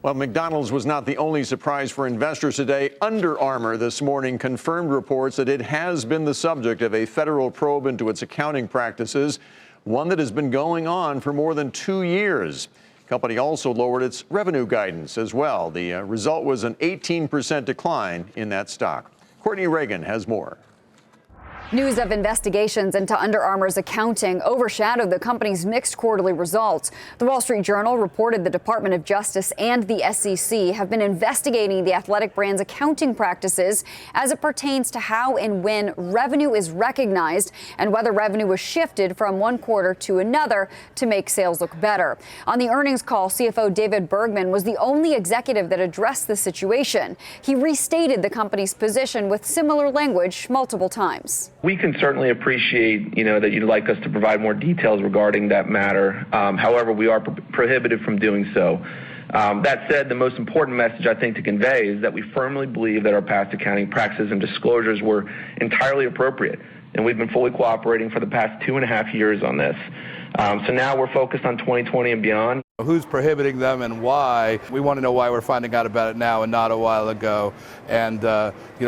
Well, McDonald's was not the only surprise for investors today. Under Armour this morning confirmed reports that it has been the subject of a federal probe into its accounting practices, one that has been going on for more than 2 years. The company also lowered its revenue guidance as well. The result was an 18% decline in that stock. Courtney Reagan has more. News of investigations into Under Armour's accounting overshadowed the company's mixed quarterly results. The Wall Street Journal reported the Department of Justice and the SEC have been investigating the athletic brand's accounting practices as it pertains to how and when revenue is recognized and whether revenue was shifted from one quarter to another to make sales look better. On the earnings call, CFO David Bergman was the only executive that addressed the situation. He restated the company's position with similar language multiple times. We can certainly appreciate, that you'd like us to provide more details regarding that matter. However, we are prohibited from doing so. That said, the most important message I think to convey is that we firmly believe that our past accounting practices and disclosures were entirely appropriate, and we've been fully cooperating for the past 2.5 years on this. So now we're focused on 2020 and beyond. Who's prohibiting them and why? We want to know why we're finding out about it now and not a while ago. And,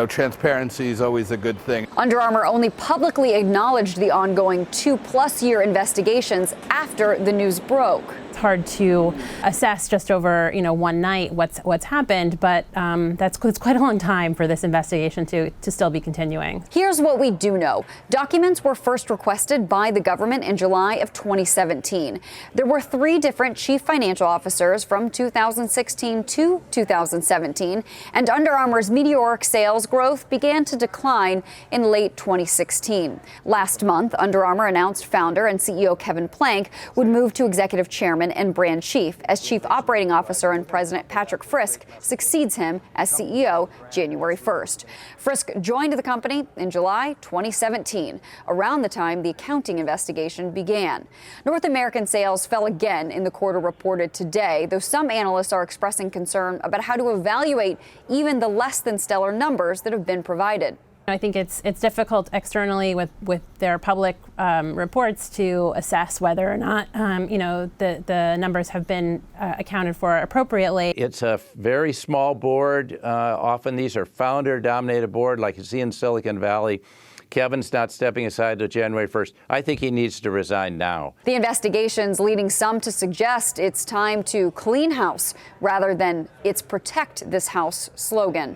transparency is always a good thing. Under Armour only publicly acknowledged the ongoing 2+ year investigations after the news broke. It's hard to assess just over, one night what's happened, but it's quite a long time for this investigation to still be continuing. Here's what we do know. Documents were first requested by the government in July of 2017. There were 3 different chief financial officers from 2016 to 2017, and Under Armour's meteoric sales growth began to decline in late 2016. Last month, Under Armour announced founder and CEO Kevin Plank would move to executive chairman and brand chief as chief operating officer, and President Patrick Frisk succeeds him as CEO January 1st. Frisk joined the company in July 2017, around the time the accounting investigation began. North American sales fell again in the quarter reported today, though some analysts are expressing concern about how to evaluate even the less than stellar numbers that have been provided. I think it's difficult externally with their public reports to assess whether or not the numbers have been accounted for appropriately. It's a very small board. Often these are founder-dominated board, like you see in Silicon Valley. Kevin's not stepping aside until January 1st. I think he needs to resign now. The investigation's leading some to suggest it's time to clean house rather than it's protect this house slogan.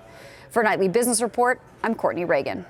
For Nightly Business Report, I'm Courtney Reagan.